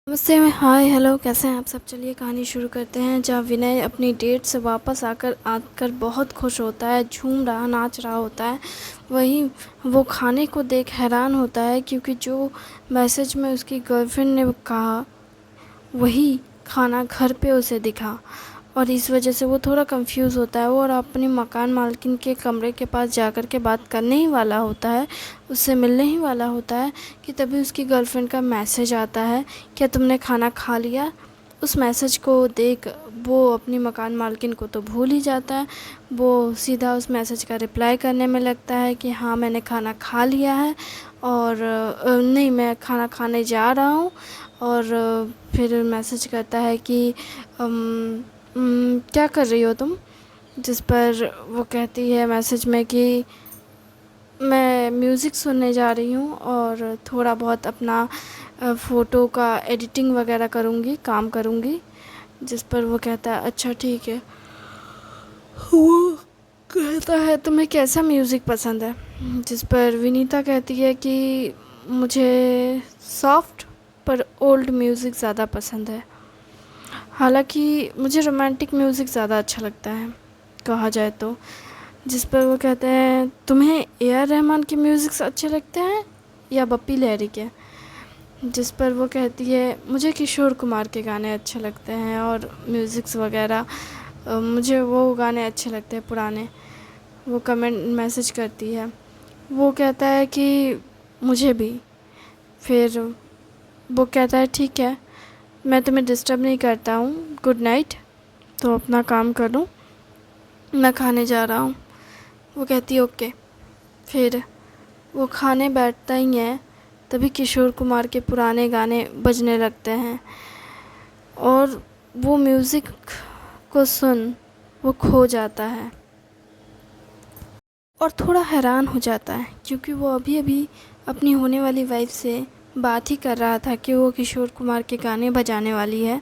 नमस्ते, हाय, हेलो, कैसे हैं आप सब? चलिए कहानी शुरू करते हैं। जहाँ विनय अपनी डेट से वापस आकर आकर बहुत खुश होता है, झूम रहा, नाच रहा होता है। वहीं वो खाने को देख हैरान होता है, क्योंकि जो मैसेज में उसकी गर्लफ्रेंड ने कहा, वही खाना घर पे उसे दिखा। और इस वजह से वो थोड़ा कंफ्यूज होता है और अपनी मकान मालकिन के कमरे के पास जाकर के बात करने ही वाला होता है, उससे मिलने ही वाला होता है कि तभी उसकी गर्लफ्रेंड का मैसेज आता है, क्या तुमने खाना खा लिया? उस मैसेज को देख वो अपनी मकान मालकिन को तो भूल ही जाता है। वो सीधा उस मैसेज का रिप्लाई करने में लगता है कि हाँ, मैंने खाना खा लिया है, और नहीं, मैं खाना खाने जा रहा हूँ। और फिर मैसेज करता है कि क्या कर रही हो तुम? जिस पर वो कहती है मैसेज में कि मैं म्यूज़िक सुनने जा रही हूँ और थोड़ा बहुत अपना फ़ोटो का एडिटिंग वगैरह करूँगी, काम करूँगी। जिस पर वो कहता है अच्छा ठीक है। वो कहता है तुम्हें कैसा म्यूज़िक पसंद है? जिस पर विनीता कहती है कि मुझे सॉफ्ट पर ओल्ड म्यूज़िक ज़्यादा पसंद है। हालांकि मुझे रोमांटिक म्यूज़िक ज़्यादा अच्छा लगता है, कहा जाए तो। जिस पर वो कहते हैं तुम्हें ए आर रहमान के म्यूज़िक्स अच्छे लगते हैं या बप्पी लहरी के? जिस पर वो कहती है मुझे किशोर कुमार के गाने अच्छे लगते हैं और म्यूज़िक्स वगैरह, मुझे वो गाने अच्छे लगते हैं पुराने। वो कमेंट मैसेज करती है। वो कहता है कि मुझे भी। फिर वो कहता है ठीक है, मैं तुम्हें डिस्टर्ब नहीं करता हूँ, गुड नाइट, तो अपना काम करूँ, मैं खाने जा रहा हूँ। वो कहती है ओके। फिर वो खाने बैठता ही है, तभी किशोर कुमार के पुराने गाने बजने लगते हैं और वो म्यूज़िक को सुन वो खो जाता है और थोड़ा हैरान हो जाता है, क्योंकि वो अभी अभी अपनी होने वाली वाइफ से बात ही कर रहा था कि वो किशोर कुमार के गाने बजाने वाली है,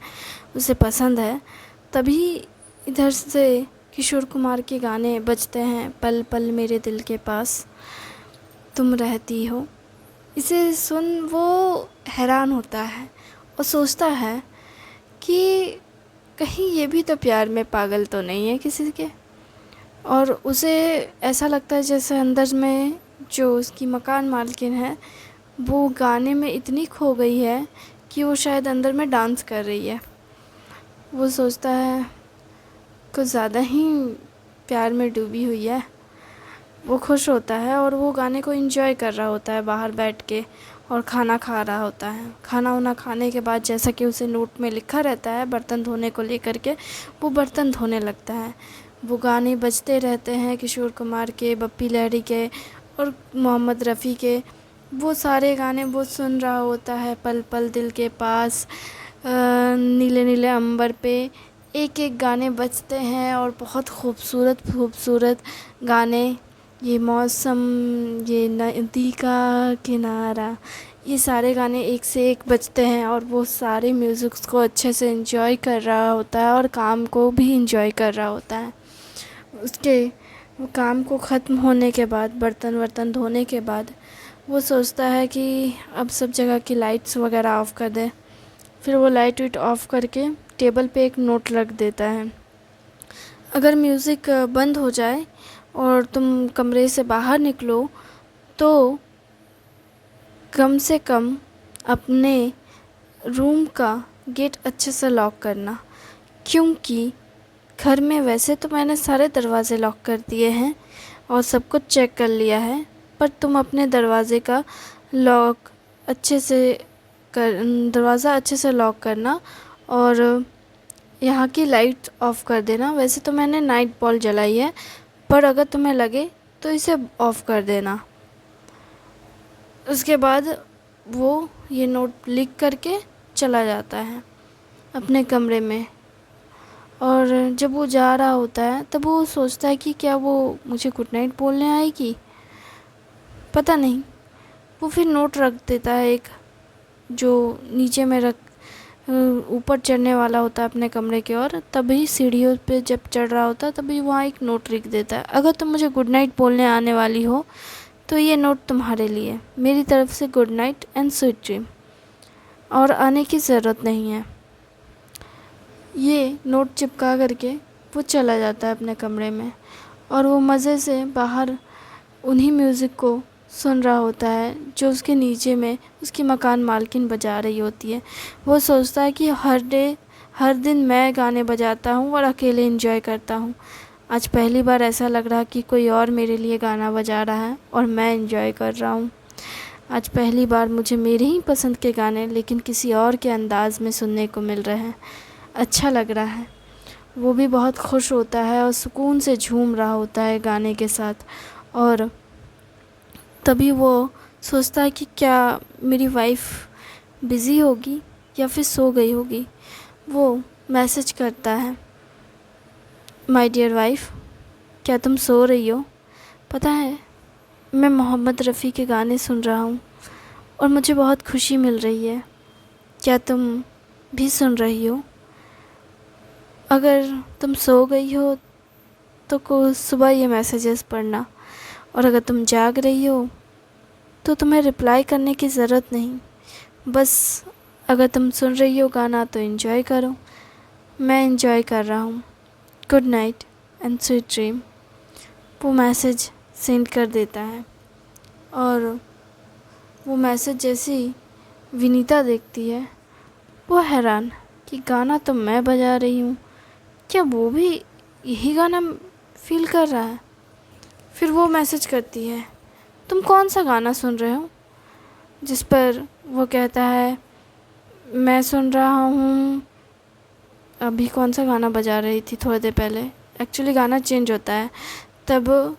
उसे पसंद है। तभी इधर से किशोर कुमार के गाने बजते हैं, पल पल मेरे दिल के पास तुम रहती हो। इसे सुन वो हैरान होता है और सोचता है कि कहीं ये भी तो प्यार में पागल तो नहीं है किसी के। और उसे ऐसा लगता है जैसे अंदर में जो उसकी मकान मालकिन है, वो गाने में इतनी खो गई है कि वो शायद अंदर में डांस कर रही है। वो सोचता है कुछ ज़्यादा ही प्यार में डूबी हुई है। वो खुश होता है और वो गाने को एंजॉय कर रहा होता है बाहर बैठ के, और खाना खा रहा होता है। खाना वाना खाने के बाद जैसा कि उसे नोट में लिखा रहता है बर्तन धोने को लेकर के, वो बर्तन धोने लगता है। वो गाने बजते रहते हैं किशोर कुमार के, बप्पी लहरी के और मोहम्मद रफ़ी के। वो सारे गाने वो सुन रहा होता है, पल पल दिल के पास, नीले नीले अंबर पे, एक एक गाने बजते हैं और बहुत खूबसूरत खूबसूरत गाने। ये मौसम, ये नदी का किनारा, ये सारे गाने एक से एक बजते हैं और वो सारे म्यूज़िक्स को अच्छे से एंजॉय कर रहा होता है और काम को भी एंजॉय कर रहा होता है। उसके वो काम को ख़त्म होने के बाद, बर्तन वर्तन धोने के बाद, वो सोचता है कि अब सब जगह की लाइट्स वगैरह ऑफ़ कर दे। फिर वो लाइट वाइट ऑफ़ करके टेबल पे एक नोट रख देता है, अगर म्यूज़िक बंद हो जाए और तुम कमरे से बाहर निकलो तो कम से कम अपने रूम का गेट अच्छे से लॉक करना, क्योंकि घर में वैसे तो मैंने सारे दरवाज़े लॉक कर दिए हैं और सब कुछ चेक कर लिया है, पर तुम अपने दरवाज़े का लॉक अच्छे से कर दरवाज़ा अच्छे से लॉक करना और यहाँ की लाइट ऑफ़ कर देना। वैसे तो मैंने नाइट बॉल्ब जलाई है, पर अगर तुम्हें लगे तो इसे ऑफ़ कर देना। उसके बाद वो ये नोट लिख करके चला जाता है अपने कमरे में। और जब वो जा रहा होता है तब वो सोचता है कि क्या वो मुझे गुड नाइट बोलने आएगी, पता नहीं। वो फिर नोट रख देता है एक, जो नीचे में रख ऊपर चढ़ने वाला होता है अपने कमरे की ओर। तभी सीढ़ियों पे जब चढ़ रहा होता है तभी वहाँ एक नोट लिख देता है, अगर तुम मुझे गुड नाइट बोलने आने वाली हो तो ये नोट तुम्हारे लिए, मेरी तरफ से good night and sweet dream. और आने की ज़रूरत नहीं है। ये नोट चिपका करके वो चला जाता है अपने कमरे में और वो मज़े से बाहर उन्हीं म्यूज़िक को सुन रहा होता है जो उसके नीचे में उसकी मकान मालकिन बजा रही होती है। वो सोचता है कि हर दिन मैं गाने बजाता हूँ और अकेले एंजॉय करता हूँ। आज पहली बार ऐसा लग रहा कि कोई और मेरे लिए गाना बजा रहा है और मैं एंजॉय कर रहा हूँ। आज पहली बार मुझे मेरे ही पसंद के गाने लेकिन किसी और के अंदाज़ में सुनने को मिल रहे हैं। अच्छा लग रहा है। वो भी बहुत खुश होता है और सुकून से झूम रहा होता है गाने के साथ। और तभी वो सोचता है कि क्या मेरी वाइफ़ बिज़ी होगी या फिर सो गई होगी। वो मैसेज करता है, माय डियर वाइफ़, क्या तुम सो रही हो? पता है मैं मोहम्मद रफ़ी के गाने सुन रहा हूँ और मुझे बहुत खुशी मिल रही है। क्या तुम भी सुन रही हो? अगर तुम सो गई हो तो सुबह ये मैसेजेस पढ़ना, और अगर तुम जाग रही हो तो तुम्हें रिप्लाई करने की ज़रूरत नहीं। बस अगर तुम सुन रही हो गाना तो एंजॉय करो। मैं एंजॉय कर रहा हूँ। Good night and sweet dream. वो मैसेज सेंड कर देता है और वो मैसेज जैसी विनीता देखती है वो हैरान कि गाना तो मैं बजा रही हूँ, क्या वो भी यही गाना फील कर रहा है? फिर वो मैसेज करती है, तुम कौन सा गाना सुन रहे हो? जिस पर वो कहता है, मैं सुन रहा हूँ, अभी कौन सा गाना बजा रही थी थोड़ी देर पहले। एक्चुअली गाना चेंज होता है, तब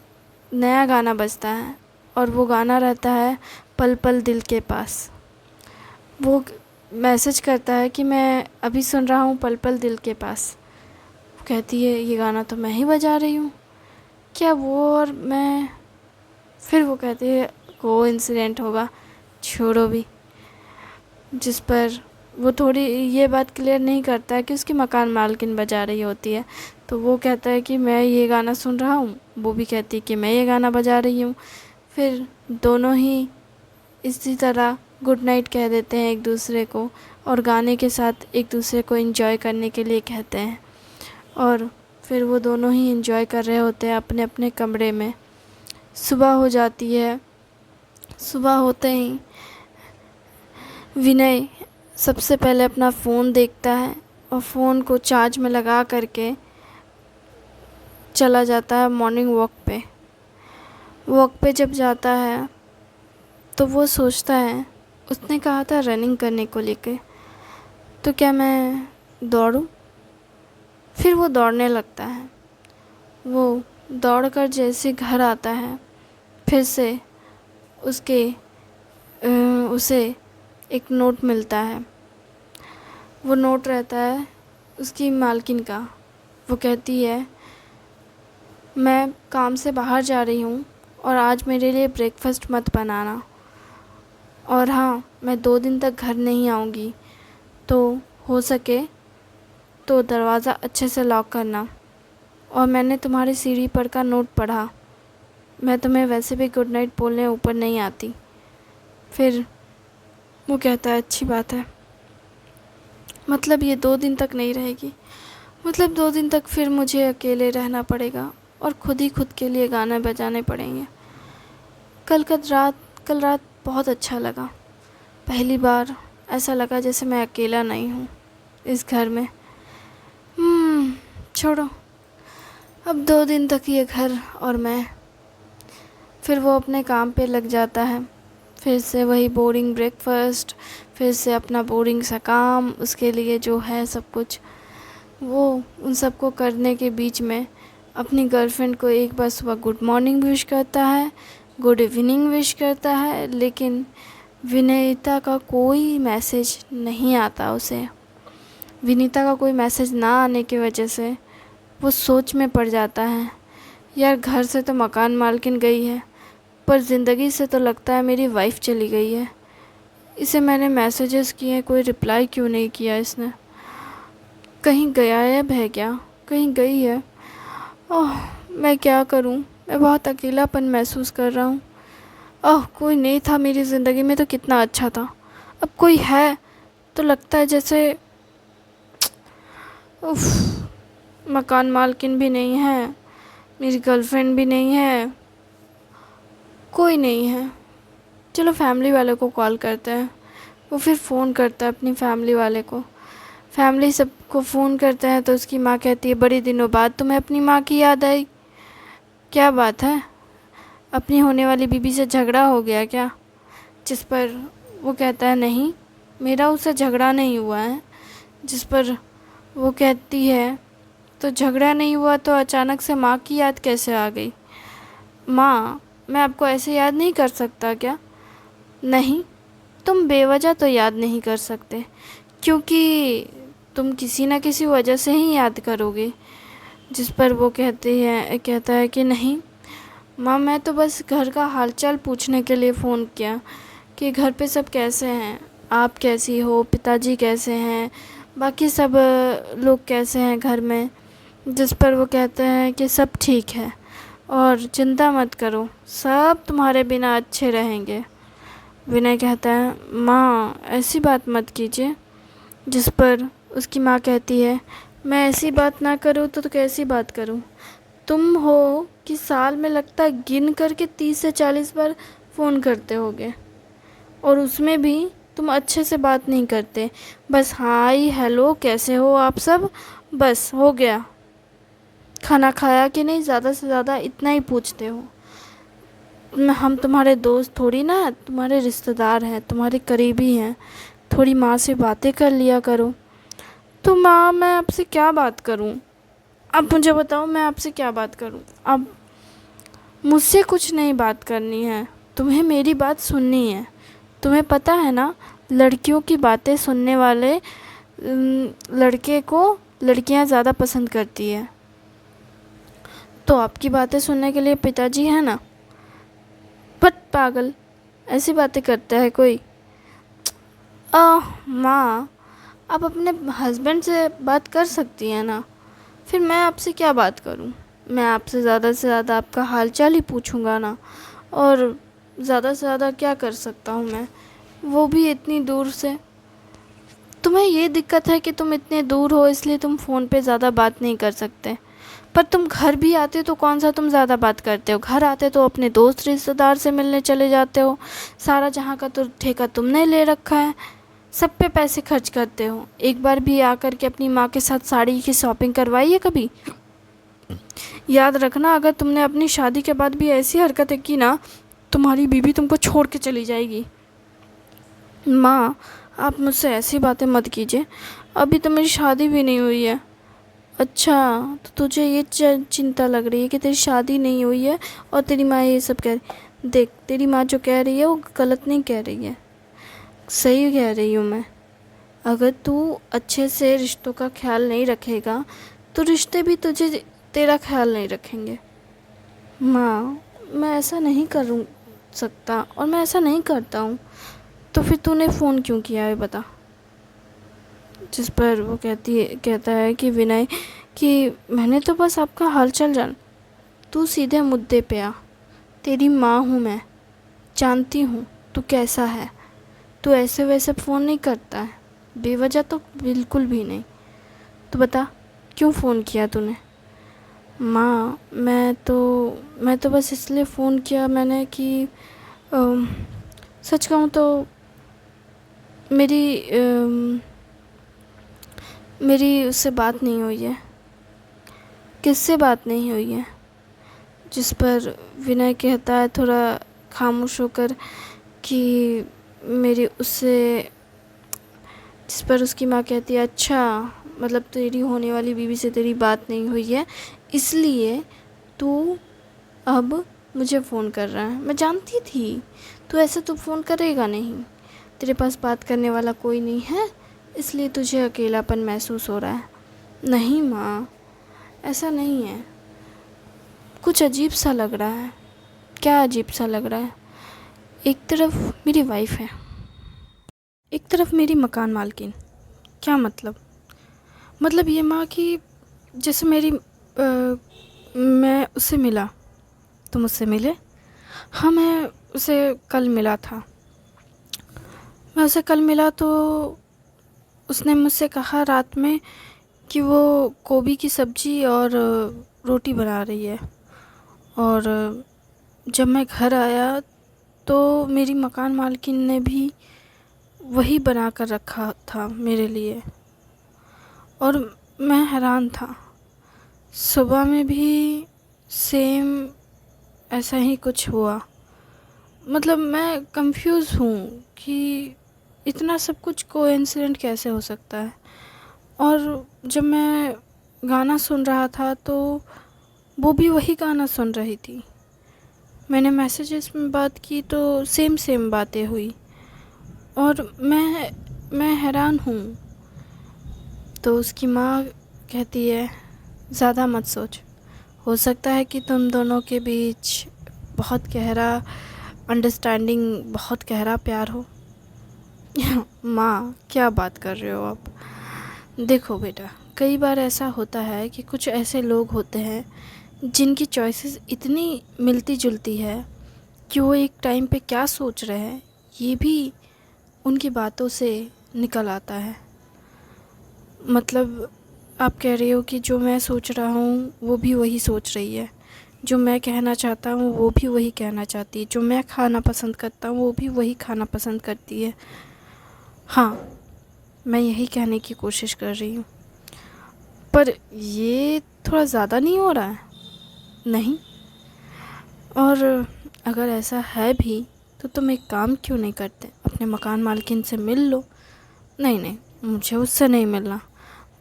नया गाना बजता है और वो गाना रहता है पल पल दिल के पास। वो मैसेज करता है कि मैं अभी सुन रहा हूँ पल पल दिल के पास। वो कहती है ये गाना तो मैं ही बजा रही हूँ, क्या वो और मैं? फिर वो कहती है को इंसिडेंट होगा, छोड़ो भी। जिस पर वो थोड़ी ये बात क्लियर नहीं करता है कि उसकी मकान मालकिन बजा रही होती है। तो वो कहता है कि मैं ये गाना सुन रहा हूँ, वो भी कहती है कि मैं ये गाना बजा रही हूँ। फिर दोनों ही इसी तरह गुड नाइट कह देते हैं एक दूसरे को और गाने के साथ एक दूसरे को एंजॉय करने के लिए कहते हैं। और फिर वो दोनों ही एंजॉय कर रहे होते हैं अपने अपने कमरे में। सुबह हो जाती है। सुबह होते ही विनय सबसे पहले अपना फ़ोन देखता है और फ़ोन को चार्ज में लगा करके चला जाता है मॉर्निंग वॉक पे। वॉक पे जब जाता है तो वो सोचता है, उसने कहा था रनिंग करने को लेके, तो क्या मैं दौड़ूं? फिर वो दौड़ने लगता है। वो दौड़कर जैसे घर आता है, फिर से उसे एक नोट मिलता है। वो नोट रहता है उसकी मालकिन का। वो कहती है, मैं काम से बाहर जा रही हूँ और आज मेरे लिए ब्रेकफास्ट मत बनाना, और हाँ, मैं 2 दिन तक घर नहीं आऊँगी, तो हो सके तो दरवाज़ा अच्छे से लॉक करना। और मैंने तुम्हारी सीढ़ी पर का नोट पढ़ा, मैं तुम्हें वैसे भी गुड नाइट बोलने ऊपर नहीं आती। फिर वो कहता है, अच्छी बात है, मतलब ये 2 दिन तक नहीं रहेगी, मतलब 2 दिन तक फिर मुझे अकेले रहना पड़ेगा और खुद के लिए गाने बजाने पड़ेंगे। कल रात बहुत अच्छा लगा। पहली बार ऐसा लगा जैसे मैं अकेला नहीं हूँ इस घर में। छोड़ो, अब 2 दिन तक ये घर और मैं। फिर वो अपने काम पे लग जाता है। फिर से वही बोरिंग ब्रेकफास्ट, फिर से अपना बोरिंग सा काम, उसके लिए जो है सब कुछ। वो उन सबको करने के बीच में अपनी गर्लफ्रेंड को एक बार सुबह गुड मॉर्निंग विश करता है, गुड इवनिंग विश करता है, लेकिन विनीता का कोई मैसेज नहीं आता उसे। विनीता का कोई मैसेज ना आने की वजह से वो सोच में पड़ जाता है, यार घर से तो मकान मालकिन गई है, पर ज़िंदगी से तो लगता है मेरी वाइफ़ चली गई है। इसे मैंने मैसेजेस किए, कोई रिप्लाई क्यों नहीं किया इसने? कहीं गायब है क्या? कहीं गई है? ओह, मैं क्या करूं? मैं बहुत अकेलापन महसूस कर रहा हूं। ओह, कोई नहीं था मेरी ज़िंदगी में तो कितना अच्छा था। अब कोई है तो लगता है जैसे उफ, मकान मालकिन भी नहीं है, मेरी गर्लफ्रेंड भी नहीं है, कोई नहीं है। चलो फैमिली वाले को कॉल करते हैं। वो फिर फ़ोन करता है अपनी फैमिली वाले को। फैमिली सबको फ़ोन करते हैं तो उसकी माँ कहती है, बड़े दिनों बाद तुम्हें अपनी माँ की याद आई? क्या बात है, अपनी होने वाली बीबी से झगड़ा हो गया क्या? जिस पर वो कहता है, नहीं, मेरा उससे झगड़ा नहीं हुआ है। जिस पर वो कहती है, तो झगड़ा नहीं हुआ तो अचानक से माँ की याद कैसे आ गई? माँ, मैं आपको ऐसे याद नहीं कर सकता क्या? नहीं, तुम बेवजह तो याद नहीं कर सकते, क्योंकि तुम किसी न किसी वजह से ही याद करोगे। जिस पर वो कहता है कि नहीं माँ, मैं तो बस घर का हालचाल पूछने के लिए फ़ोन किया कि घर पे सब कैसे हैं, आप कैसी हो, पिताजी कैसे हैं, बाकी सब लोग कैसे हैं घर में। जिस पर वो कहते हैं कि सब ठीक है और चिंता मत करो, सब तुम्हारे बिना अच्छे रहेंगे। विनय कहता है, माँ ऐसी बात मत कीजिए। जिस पर उसकी माँ कहती है, मैं ऐसी बात ना करूँ तो कैसी बात करूँ? तुम हो कि साल में लगता है गिन करके 30 से 40 बार फ़ोन करते होगे, और उसमें भी तुम अच्छे से बात नहीं करते, बस हाय हेलो कैसे हो आप सब, बस हो गया। खाना खाया कि नहीं, ज़्यादा से ज़्यादा इतना ही पूछते हो। हम तुम्हारे दोस्त थोड़ी ना, तुम्हारे रिश्तेदार हैं, तुम्हारे करीबी हैं, थोड़ी माँ से बातें कर लिया करो। तो माँ, मैं आपसे क्या बात करूँ? अब मुझे बताओ, मैं आपसे क्या बात करूँ? अब मुझसे कुछ नहीं बात करनी है, तुम्हें मेरी बात सुननी है। तुम्हें पता है ना, लड़कियों की बातें सुनने वाले लड़के को लड़कियां ज़्यादा पसंद करती है। तो आपकी बातें सुनने के लिए पिताजी है ना। बट पागल, ऐसी बातें करता है कोई? माँ, आप अपने हस्बैंड से बात कर सकती हैं ना, फिर मैं आपसे क्या बात करूँ? मैं आपसे ज़्यादा से ज़्यादा आपका हालचाल ही पूछूंगा ना, और ज़्यादा से ज़्यादा क्या कर सकता हूँ मैं, वो भी इतनी दूर से। तुम्हें ये दिक्कत है कि तुम इतने दूर हो इसलिए तुम फ़ोन पे ज़्यादा बात नहीं कर सकते, पर तुम घर भी आते तो कौन सा तुम ज़्यादा बात करते हो? घर आते तो अपने दोस्त रिश्तेदार से मिलने चले जाते हो, सारा जहाँ का तो ठेका तुमने ले रखा है, सब पे पैसे खर्च करते हो। एक बार भी आकर के अपनी माँ के साथ साड़ी की शॉपिंग करवाई है कभी? याद रखना, अगर तुमने अपनी शादी के बाद भी ऐसी हरकतें की ना, तुम्हारी बीवी तुमको छोड़ के चली जाएगी। माँ, आप मुझसे ऐसी बातें मत कीजिए, अभी तो मेरी शादी भी नहीं हुई है। अच्छा, तो तुझे ये चिंता लग रही है कि तेरी शादी नहीं हुई है और तेरी माँ ये सब कह रही। देख, तेरी माँ जो कह रही है वो गलत नहीं कह रही है, सही कह रही हूँ मैं। अगर तू अच्छे से रिश्तों का ख्याल नहीं रखेगा तो रिश्ते भी तुझे तेरा ख्याल नहीं रखेंगे। माँ, मैं ऐसा नहीं करूँ सकता और मैं ऐसा नहीं करता हूँ, तो फिर तूने फ़ोन क्यों किया है बता? जिस पर वो कहता है कि विनय, कि मैंने तो बस आपका हालचाल जान। तू सीधे मुद्दे पे आ, तेरी माँ हूँ मैं, जानती हूँ तू कैसा है। तू ऐसे वैसे फ़ोन नहीं करता है, बेवजह तो बिल्कुल भी नहीं। तो बता, क्यों फ़ोन किया तूने? माँ, मैं तो बस इसलिए फ़ोन किया मैंने कि सच कहूँ तो मेरी मेरी उससे बात नहीं हुई है। किससे बात नहीं हुई है? जिस पर विनय कहता है थोड़ा खामोश होकर कि मेरी उससे। जिस पर उसकी माँ कहती है, अच्छा, मतलब तेरी होने वाली बीवी से तेरी बात नहीं हुई है, इसलिए तू अब मुझे फ़ोन कर रहा है। मैं जानती थी तू ऐसे तो फ़ोन करेगा नहीं, तेरे पास बात करने वाला कोई नहीं है, इसलिए तुझे अकेलापन महसूस हो रहा है। नहीं माँ, ऐसा नहीं है, कुछ अजीब सा लग रहा है। क्या अजीब सा लग रहा है? एक तरफ मेरी वाइफ है, एक तरफ मेरी मकान मालकिन। क्या मतलब? मतलब ये माँ कि जैसे मैं उससे मिला, तुम उससे मिले? हाँ, मैं उसे कल मिला था। मैं उसे कल मिला तो उसने मुझसे कहा रात में कि वो गोभी की सब्ज़ी और रोटी बना रही है। और जब मैं घर आया तो मेरी मकान मालकिन ने भी वही बना कर रखा था मेरे लिए, और मैं हैरान था। सुबह में भी सेम ऐसा ही कुछ हुआ। मतलब मैं कंफ्यूज हूँ कि इतना सब कुछ कोइंसिडेंट कैसे हो सकता है। और जब मैं गाना सुन रहा था तो वो भी वही गाना सुन रही थी। मैंने मैसेजेस में बात की तो सेम सेम बातें हुई, और मैं हैरान हूँ। तो उसकी माँ कहती है ज़्यादा मत सोच, हो सकता है कि तुम दोनों के बीच बहुत गहरा अंडरस्टैंडिंग, बहुत गहरा प्यार हो। माँ क्या बात कर रहे हो आप? देखो बेटा, कई बार ऐसा होता है कि कुछ ऐसे लोग होते हैं जिनकी चॉइसेस इतनी मिलती जुलती है कि वो एक टाइम पे क्या सोच रहे हैं ये भी उनकी बातों से निकल आता है। मतलब आप कह रहे हो कि जो मैं सोच रहा हूँ वो भी वही सोच रही है, जो मैं कहना चाहता हूँ वो भी वही कहना चाहती है, जो मैं खाना पसंद करता हूँ वो भी वही खाना पसंद करती है। हाँ, मैं यही कहने की कोशिश कर रही हूँ, पर ये थोड़ा ज़्यादा नहीं हो रहा है? नहीं। और अगर ऐसा है भी तो तुम एक काम क्यों नहीं करते, अपने मकान मालकिन से मिल लो। नहीं नहीं, मुझे उससे नहीं मिलना,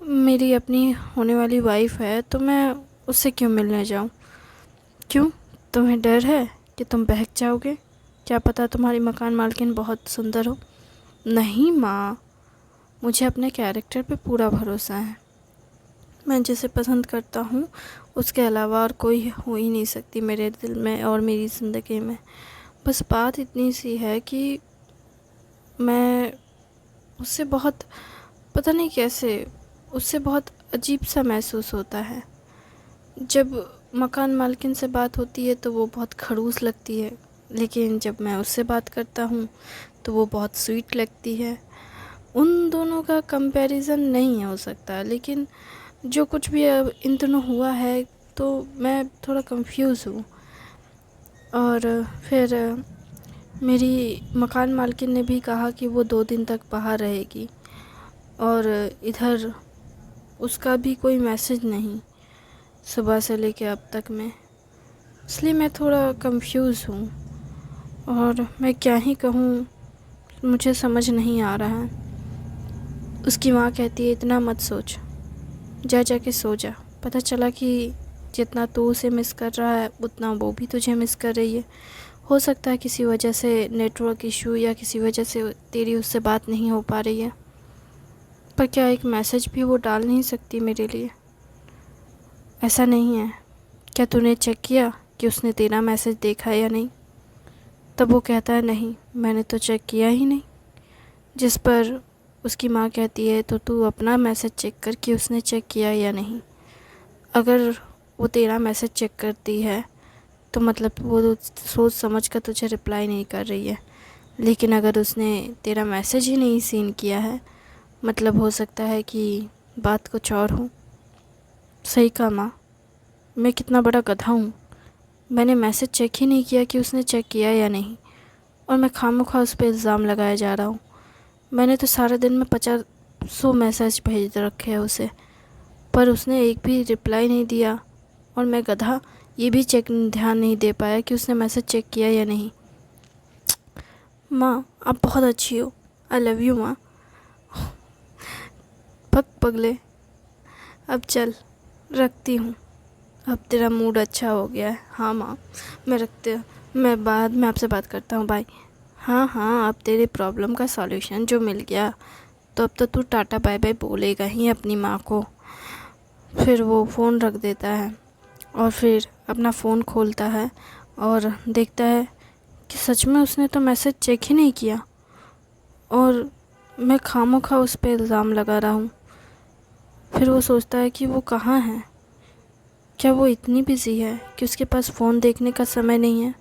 मेरी अपनी होने वाली वाइफ है तो मैं उससे क्यों मिलने जाऊँ? क्यों, तुम्हें डर है कि तुम बहक जाओगे? क्या पता तुम्हारी मकान मालकिन बहुत सुंदर हो। नहीं माँ, मुझे अपने कैरेक्टर पे पूरा भरोसा है। मैं जिसे पसंद करता हूँ उसके अलावा और कोई हो ही नहीं सकती मेरे दिल में और मेरी ज़िंदगी में। बस बात इतनी सी है कि मैं उससे बहुत, पता नहीं कैसे, उससे बहुत अजीब सा महसूस होता है। जब मकान मालकिन से बात होती है तो वो बहुत खड़ूस लगती है, लेकिन जब मैं उससे बात करता हूँ तो वो बहुत स्वीट लगती है। उन दोनों का कंपैरिजन नहीं हो सकता, लेकिन जो कुछ भी अब इन दोनों हुआ है तो मैं थोड़ा कंफ्यूज हूँ। और फिर मेरी मकान मालकिन ने भी कहा कि वो 2 दिन तक बाहर रहेगी, और इधर उसका भी कोई मैसेज नहीं सुबह से लेके अब तक में। इसलिए मैं थोड़ा कंफ्यूज हूँ, और मैं क्या ही कहूँ, मुझे समझ नहीं आ रहा है। उसकी माँ कहती है इतना मत सोच, जा के सो जा। पता चला कि जितना तू उसे मिस कर रहा है उतना वो भी तुझे मिस कर रही है। हो सकता है किसी वजह से नेटवर्क इशू या किसी वजह से तेरी उससे बात नहीं हो पा रही है, पर क्या एक मैसेज भी वो डाल नहीं सकती मेरे लिए? ऐसा नहीं है, क्या तूने चेक किया कि उसने तेरा मैसेज देखा है या नहीं? तब वो कहता है नहीं, मैंने तो चेक किया ही नहीं। जिस पर उसकी माँ कहती है तो तू अपना मैसेज चेक कर कि उसने चेक किया या नहीं। अगर वो तेरा मैसेज चेक करती है तो मतलब वो सोच समझ कर तुझे रिप्लाई नहीं कर रही है, लेकिन अगर उसने तेरा मैसेज ही नहीं सीन किया है मतलब हो सकता है कि बात कुछ और हो। सही कहा माँ, मैं कितना बड़ा गधा हूँ, मैंने मैसेज चेक ही नहीं किया कि उसने चेक किया या नहीं, और मैं खामख़ा उस पर इल्ज़ाम लगाया जा रहा हूँ। मैंने तो सारे दिन में 50-100 मैसेज भेज रखे हैं उसे, पर उसने एक भी रिप्लाई नहीं दिया, और मैं गधा ये भी ध्यान नहीं दे पाया कि उसने मैसेज चेक किया या नहीं। माँ आप बहुत अच्छी हो, आई लव यू माँ। पग पगले, अब चल रखती हूँ, अब तेरा मूड अच्छा हो गया है। हाँ माँ, मैं बाद में आपसे बात करता हूँ, बाय। हाँ हाँ, अब तेरे प्रॉब्लम का सॉल्यूशन जो मिल गया तो अब तो तू टाटा बाय बाय बोलेगा ही अपनी माँ को। फिर वो फ़ोन रख देता है और फिर अपना फ़ोन खोलता है और देखता है कि सच में उसने तो मैसेज चेक ही नहीं किया, और मैं खामोखा उस पर इल्ज़ाम लगा रहा हूँ। फिर वो सोचता है कि वो कहाँ है, क्या वो इतनी बिज़ी है कि उसके पास फ़ोन देखने का समय नहीं है?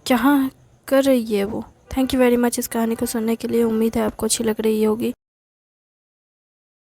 क्या कर रही है वो? थैंक यू वेरी मच इस कहानी को सुनने के लिए। उम्मीद है आपको अच्छी लग रही होगी।